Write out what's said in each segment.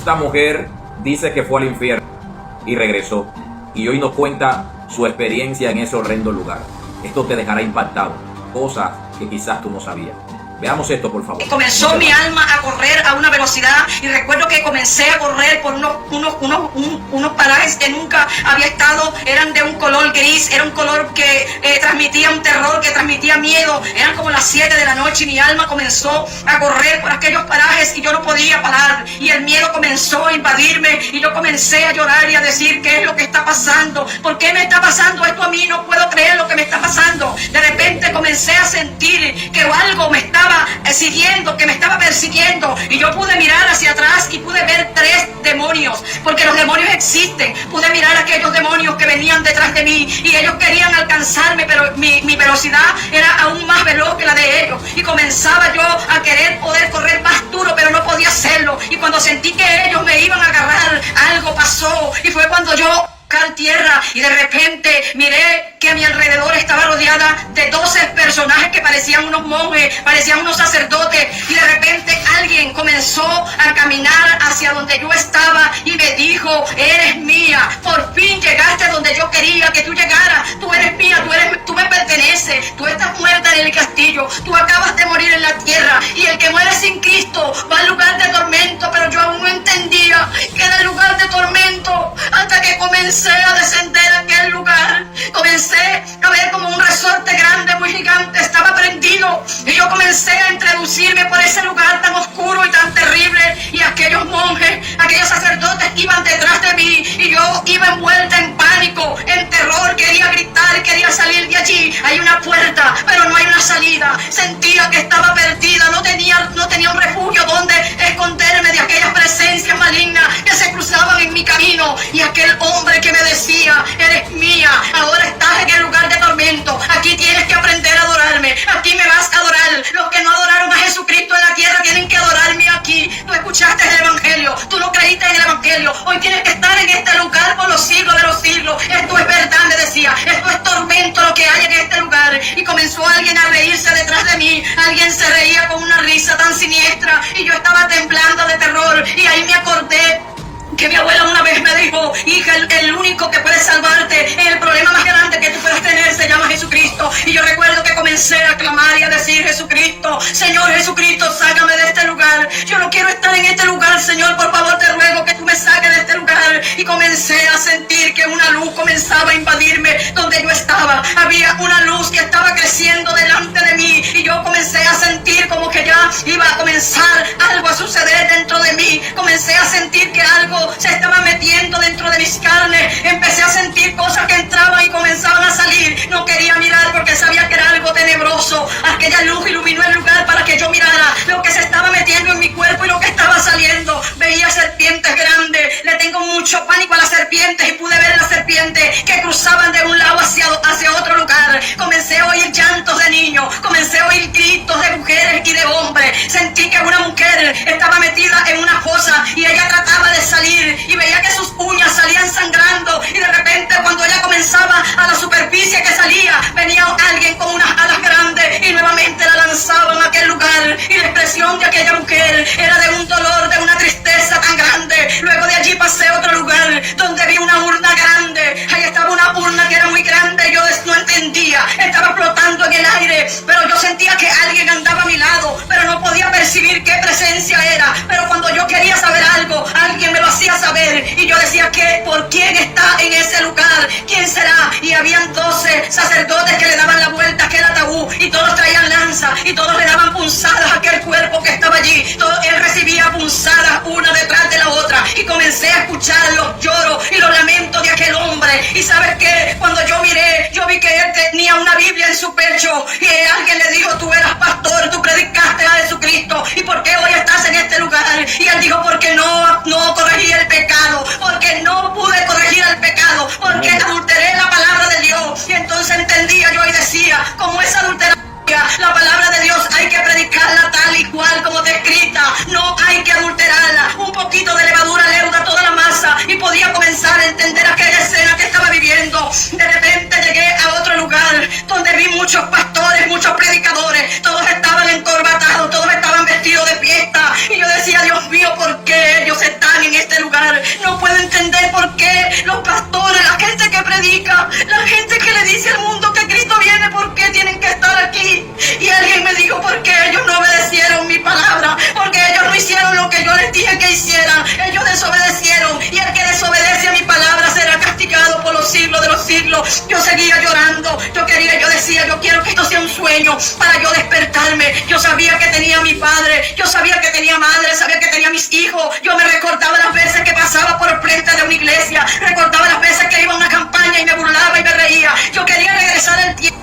Esta mujer dice que fue al infierno y regresó. Y hoy nos cuenta su experiencia en ese horrendo lugar. Esto te dejará impactado. Cosas que quizás tú no sabías. Veamos esto, por favor. Comenzó mi alma a correr a una velocidad y recuerdo que comencé a correr por unos parajes que nunca había estado. Eran de un color gris, era un color que transmitía un terror, que transmitía miedo. Eran como las 7 de la noche y mi alma comenzó a correr por aquellos parajes y yo no podía parar. Y el miedo comenzó a invadirme y yo comencé a llorar y a decir: ¿qué es lo que está pasando? ¿Por qué me está pasando esto a mí? No puedo creer lo que me está pasando. De repente comencé a sentir que algo me estaba siguiendo, que me estaba persiguiendo, y yo pude mirar hacia atrás y pude ver 3 demonios, porque los demonios existen. Pude mirar a aquellos demonios que venían detrás de mí y ellos querían alcanzarme, pero mi velocidad era aún más veloz que la de ellos, y comenzaba yo a querer poder correr más duro, pero no podía hacerlo. Y cuando sentí que ellos me iban a agarrar, algo pasó, y fue cuando yo tierra y de repente miré que a mi alrededor estaba rodeada de 12 personajes que parecían unos monjes, parecían unos sacerdotes, y de repente alguien comenzó a caminar hacia donde yo estaba y me dijo: eres mía, por fin llegaste donde yo quería que tú llegaras, tú eres mía, tú me perteneces, tú estás muerta en el castillo, tú acabas de morir en la tierra, y el que muere sin Cristo va al lugar de tormento. Pero yo aún no entendía que era el lugar de tormento hasta que comencé a descender a aquel lugar. Comencé a ver como un resorte grande, muy gigante, estaba prendido, y yo comencé a introducirme por ese lugar tan oscuro y tan terrible, y aquellos monjes, aquellos sacerdotes iban detrás de mí y yo iba envuelta en pánico, en terror, quería gritar, quería salir de allí. Hay una puerta, pero no hay una salida. Sentía que estaba perdida, no tenía un refugio donde esconderme de aquellas presencias malignas que se cruzaban en mi camino. Y aquel hombre que me decía: eres mía, ahora estás en el lugar de tormento, aquí tienes que aprender a adorarme, aquí me vas a adorar. Los que no adoraron a Jesucristo en la tierra tienen que adorarme aquí. Tú escuchaste el evangelio, tú no creíste en el evangelio, hoy tienes que estar en este lugar por los siglos de los siglos. Esto es verdad, me decía, esto es tormento lo que hay en este lugar. Y comenzó alguien a reírse detrás de mí, alguien se reía con una risa tan siniestra y yo estaba temblando de terror. Y ahí me acordé que mi abuela una vez me dijo: hija, el único que puede salvarte en el problema más grande que tú puedas tener se llama Jesucristo. Y yo recuerdo que comencé a clamar y a decir: Jesucristo, Señor Jesucristo, sácame de este lugar. Yo no quiero estar en este lugar, Señor, por favor te ruego que tú me saques de este lugar. Y comencé a sentir que una luz comenzaba a invadirme donde yo estaba. Había una luz que estaba creciendo delante de mí y yo comencé a sentir como que ya iba a comenzar algo a suceder dentro de mí. Comencé a sentir que algo se estaba metiendo dentro de mis carnes. Empecé a sentir cosas que entraban y comenzaban a salir. No quería mirar porque sabía que era algo tenebroso. Aquella luz iluminó el lugar para que yo mirara lo que se estaba metiendo en mi cuerpo y lo que estaba saliendo. Veía serpientes grandes. Le tengo mucho pánico a las serpientes y pude ver las serpientes que cruzaban de un lado hacia otro lugar. Comencé a oír llantos de niños, comencé a oír gritos de mujeres y de hombres. Sentí que una mujer estaba metida en una fosa y ella trataba de salir y veía que sus uñas salían sangrando, y de repente cuando ella comenzaba a la superficie que salía, venía alguien con unas alas grandes y nuevamente la lanzaban a aquel lugar, y la expresión de aquella mujer era de un dolor, de una tristeza tan grande. Luego de allí pasé a otro lugar donde vi una urna grande. Ahí estaba una urna que era muy grande, yo no entendía, estaba flotando en el aire, pero yo sentía que alguien andaba a mi lado, pero no podía percibir qué presencia era. Pero cuando yo quería saber algo, alguien me lo hacía saber, y yo decía: ¿qué? ¿Por quién está en ese lugar? ¿Quién será? Y habían 12 sacerdotes que le daban la vuelta a aquel ataúd, y todos traían lanza y todos le daban punzadas a aquel cuerpo que estaba allí. Él recibía punzadas una detrás de la otra, y comencé a escuchar los lloros y los lamentos de aquel hombre. Y ¿sabes qué? Cuando yo miré, yo vi que él tenía una Biblia en su pecho, y alguien le dijo: tú eras pastor, tú predicaste a Jesucristo, ¿y por qué hoy estás en este lugar? Y él dijo: porque no corregí el pecado, porque no pude corregir el pecado, porque adulteré la palabra de Dios. Y entonces entendía yo y decía: como es adulterada la palabra de Dios, hay que predicarla tal y cual como está escrita, no hay que adulterarla. Un poquito de levadura leuda toda la masa, y podía comenzar a entender aquella escena que estaba viviendo. De repente llegué a otro lugar donde vi muchos pastores, muchos predicadores, todos estaban encorbatados, todos estaban vestidos de fiesta, y yo decía: Dios mío, ¿por qué ellos están en este lugar. No puedo entender por qué los pastores, la gente que predica, la gente que le dice al mundo que Cristo viene, ¿por qué tienen que estar aquí? Y alguien me dijo, porque ellos no obedecieron mi palabra, porque ellos no hicieron lo que yo les dije que hicieran. Ellos desobedecieron, y el que desobedece a mi palabra será castigado por los siglos de los siglos. Yo seguía llorando, yo decía, yo quiero que esto sea un sueño para yo despertarme. Yo sabía que tenía a mi padre, yo sabía que tenía madre, sabía que tenía mis hijos. Yo me recordaba las veces que pasaba por el frente de una iglesia, recordaba las veces que iba a una campaña y me burlaba y me reía. Yo quería regresar al tiempo.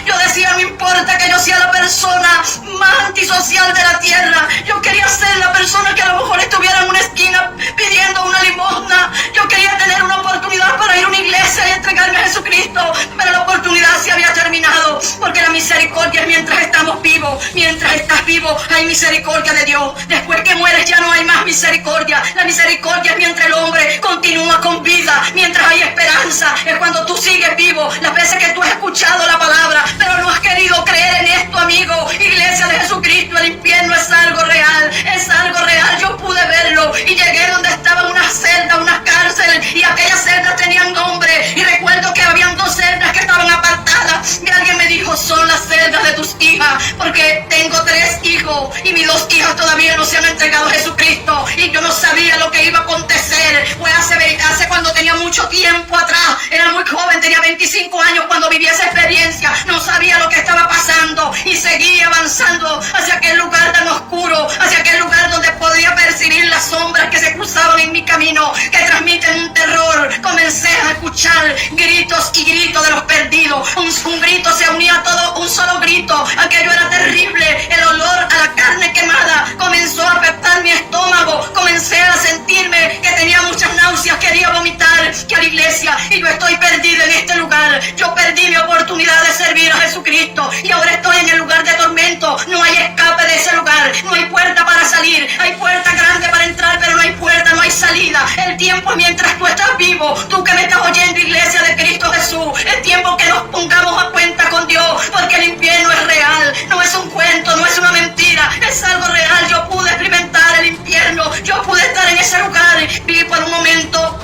Yo decía, no importa que yo sea la persona más antisocial de la tierra, yo quería ser la persona que a lo mejor estuviera en una esquina pidiendo una limosna. Yo quería tener una oportunidad para ir a una iglesia y entregarme a Jesucristo, pero la oportunidad se había terminado, porque la misericordia es mientras estamos vivos. Mientras estás vivo hay misericordia de Dios. Después que mueres ya no hay más misericordia. La misericordia es mientras el hombre continúa con vida, mientras hay esperanza. Es cuando tú sigues vivo. Las veces que tú has escuchado la palabra pero no has querido creer en esto, amigo. Iglesia de Jesucristo, el infierno es algo real, es algo real. Yo pude verlo y llegué donde estaba una celda, una cárcel, y aquellas celdas tenían nombre. Y recuerdo que habían dos celdas que estaban apartadas, y alguien me dijo, son las celdas de tus hijas, porque tengo 3 hijos y mis 2 hijas todavía no se han entregado a Jesucristo, y yo no sabía lo que iba a acontecer. Fue hace cuando tenía mucho tiempo atrás, era muy joven, tenía 25 años cuando viví esa experiencia. No sabía lo que estaba pasando y seguía avanzando hacia aquel lugar tan oscuro, hacia aquel lugar donde podía percibir las sombras que se cruzaban en mi camino, que transmiten un terror. Comencé a escuchar gritos y gritos de los perdidos. Un grito se unía a todo, un solo grito. Aquello era terrible. El olor a la carne quemada comenzó a afectar mi estómago. Comencé a sentirme que tenía muchas náuseas, quería vomitar, que a la iglesia, y yo estoy perdida en este lugar. Yo perdí mi oportunidad de servir a Jesucristo y ahora estoy en el lugar de tormento. No hay escape de ese lugar, no hay puerta para salir. Hay puerta grande para entrar, pero no hay puerta, no hay salida. El tiempo es mientras tú estás vivo. Tú que me estás oyendo, iglesia de Cristo Jesús, el tiempo que nos pongamos a cuenta con Dios, porque el infierno es real, no es un cuento, no es una mentira, es algo real. Yo pude experimentar el infierno, yo pude estar en ese lugar. Vi por un momento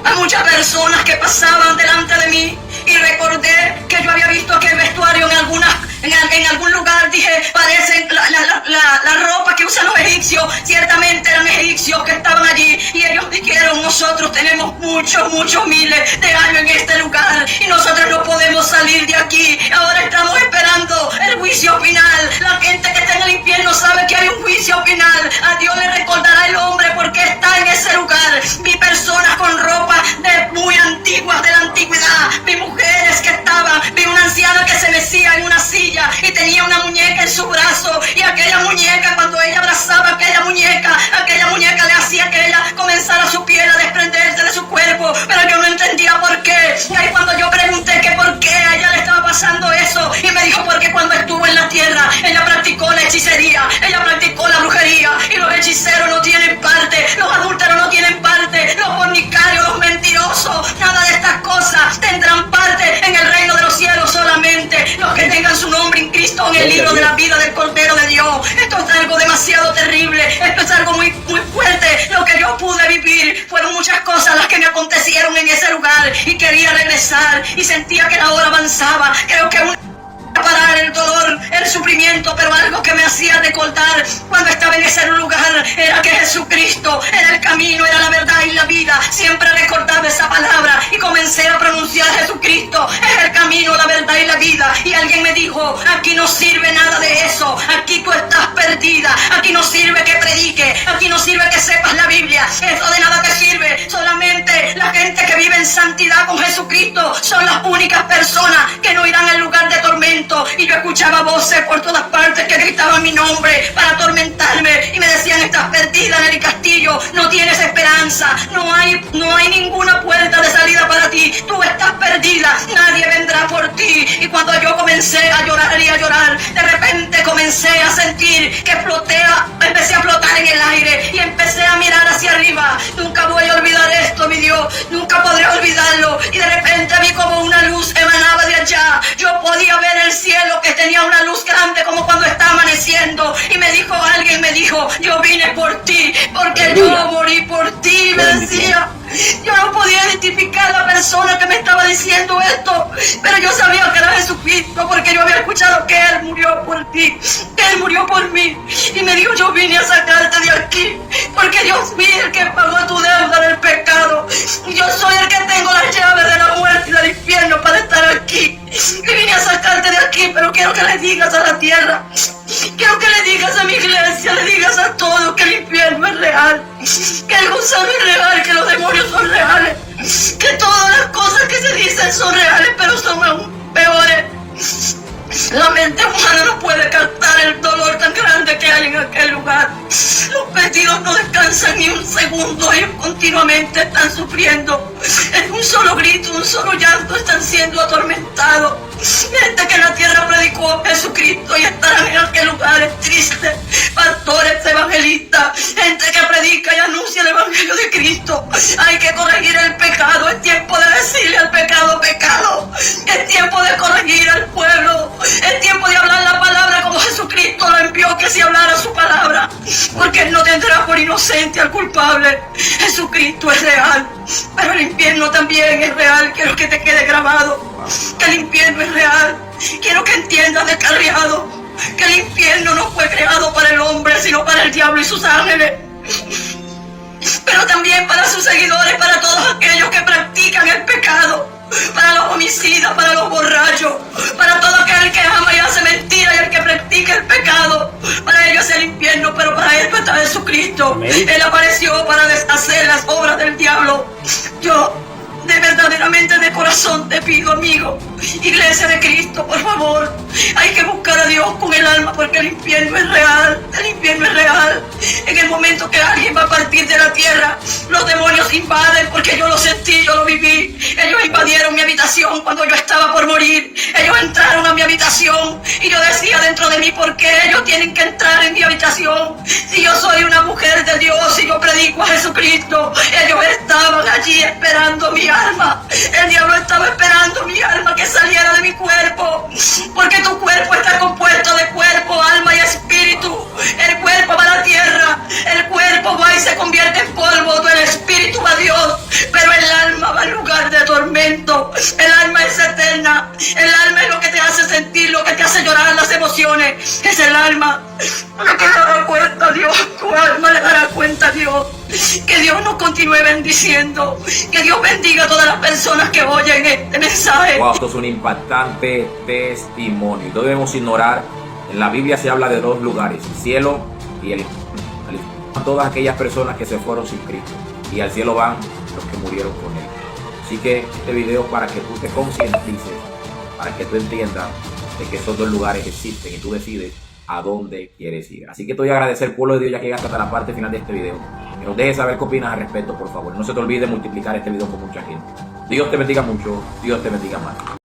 a muchas personas que pasaban delante de mí y recordé que yo había visto aquel vestuario en algún lugar. Dije, parecen la ropa que usan los egipcios. Ciertamente eran egipcios que estaban allí, y ellos dijeron, nosotros tenemos muchos miles de años en este lugar y nosotros no podemos salir de aquí. Ahora estamos esperando el juicio final. La gente que está en el infierno sabe que hay un juicio final. A Dios le recordará el hombre porque está en ese lugar. Vi personas con ropa muy antiguas, de la antigüedad. Vi mujeres que vi una anciana que se mecía en una silla y tenía una muñeca en su brazo, y aquella muñeca, cuando ella abrazaba aquella muñeca le hacía que ella comenzara su piel a desprenderse de su cuerpo, pero yo no entendía por qué. Y ahí cuando yo pregunté que por qué a ella le estaba pasando eso, y me dijo, porque cuando estuvo en la tierra ella practicó la hechicería, ella practicó la brujería, y los hechiceros no tienen parte, los adúlteros no tienen parte, los fornicarios, los mentirosos, nada de estas cosas tendrán parte en el reino de los cielos. Solamente los que tengan su nombre en Cristo en el libro de la vida del Cordero de Dios. Esto es algo demasiado terrible, esto es algo muy fuerte. Lo que yo pude vivir fueron muchas cosas las que me acontecieron en ese lugar, y quería regresar y sentía que la hora avanzaba. Creo que parar el dolor, el sufrimiento, pero algo que me hacía recordar cuando estaba en ese lugar era que Jesucristo era el camino, era la verdad y la vida. Siempre recordaba esa palabra y comencé a pronunciar: Jesucristo es el camino, la verdad y la vida. Y alguien me dijo: aquí no sirve nada de eso, aquí tú estás perdida, aquí no sirve que predique, aquí no sirve que sepas la Biblia, eso de nada te sirve. Solamente la gente que vive en santidad con Jesucristo son las únicas personas que no irán al lugar de tormento. Y yo escuchaba voces por todas partes que gritaban mi nombre para atormentarme y me decían: estás perdida en el castillo, no tienes esperanza, no hay ninguna puerta de salida para ti, tú estás perdida, nadie vendrá por ti. Y cuando yo comencé a llorar y a llorar, de repente comencé a sentir que empecé a flotar en el aire y empecé a mirar hacia arriba. Nunca voy a olvidar esto, mi Dios, nunca podré olvidarlo. Y de repente vi como una luz emanaba de allá. Yo podía ver el cielo, que tenía una luz grande como cuando está amaneciendo, y alguien me dijo: yo vine por ti, porque yo morí por ti, Yo no podía identificar a la persona que me estaba diciendo esto, pero yo sabía que era Jesucristo, porque yo había escuchado que Él murió por ti, que Él murió por mí. Y me dijo, yo vine a sacarte de aquí, porque yo fui el que pagó tu deuda del pecado. Yo soy el que tengo las llaves de la muerte y del infierno para estar aquí. Y vine a sacarte de aquí, pero quiero que le digas a la tierra, quiero que le digas a mi iglesia, le digas a todos que el infierno es real, que el gusano es real, que los demonios son reales, que todas las cosas que se dicen son reales, pero son aún peores. La mente humana no puede captar el dolor tan grande que hay en aquel lugar. Los perdidos no descansan ni un segundo, ellos continuamente están sufriendo. En un solo grito, un solo llanto están siendo atormentados. Gente que en la tierra predicó a Jesucristo y estarán en aquel lugar es triste. Pastores, evangelistas, gente que predica y anuncia el evangelio de Cristo. Hay que corregir el pecado, es tiempo de decirle al pecado, pecado. Es tiempo de corregir al pueblo. Es tiempo de hablar la palabra como Jesucristo lo envió que se hablara su palabra, porque Él no tendrá por inocente al culpable. Jesucristo es real, pero el infierno también es real. Quiero que te quede grabado que el infierno es real. Quiero que entiendas, descarriado, que el infierno no fue creado para el hombre, sino para el diablo y sus ángeles, pero también para sus seguidores, para todos aquellos que practican el pecado, para los homicidas, para los borrachos, para todo aquel que ama y hace mentira y el que practica el pecado. Para ellos es el infierno, pero para esto está Jesucristo. Amén. Él apareció para deshacer las obras del diablo. Yo verdaderamente de corazón te pido, amigo, iglesia de Cristo, por favor, hay que buscar a Dios con el alma, porque el infierno es real, el infierno es real. En el momento que alguien va a partir de la tierra, los demonios invaden, porque yo lo sentí, yo lo viví. Ellos invadieron mi habitación cuando yo estaba por morir. Ellos entraron a mi habitación y yo decía dentro de mí, ¿por qué ellos tienen que entrar en mi habitación? Si yo soy una mujer de Dios y yo predico a Jesucristo. Ellos estaban allí esperando mi alma. El diablo estaba esperando mi alma que saliera de mi cuerpo, porque tu cuerpo está compuesto de cuerpo, alma y espíritu. El cuerpo va a la tierra, el cuerpo va y se convierte en polvo, el espíritu va a Dios, pero el alma va al lugar de tormento. El alma es eterna, el alma es lo que te hace sentir, lo que te hace llorar, las emociones, es el alma. Lo que le dará cuenta a Dios, tu alma le dará cuenta a Dios. Que Dios nos continúe bendiciendo, que Dios bendiga a todas las personas que oyen este mensaje. Wow, esto es un impactante testimonio. No debemos ignorar, en la Biblia se habla de dos lugares, el cielo y el infierno. Todas aquellas personas que se fueron sin Cristo, y al cielo van los que murieron con Él. Así que este video es para que tú te concientices, para que tú entiendas de que esos dos lugares existen y tú decides a dónde quieres ir. Así que te voy a agradecer, pueblo de Dios, ya que llegaste hasta la parte final de este video. Que nos dejes saber qué opinas al respecto, por favor. No se te olvide multiplicar este video con mucha gente. Dios te bendiga mucho, Dios te bendiga más.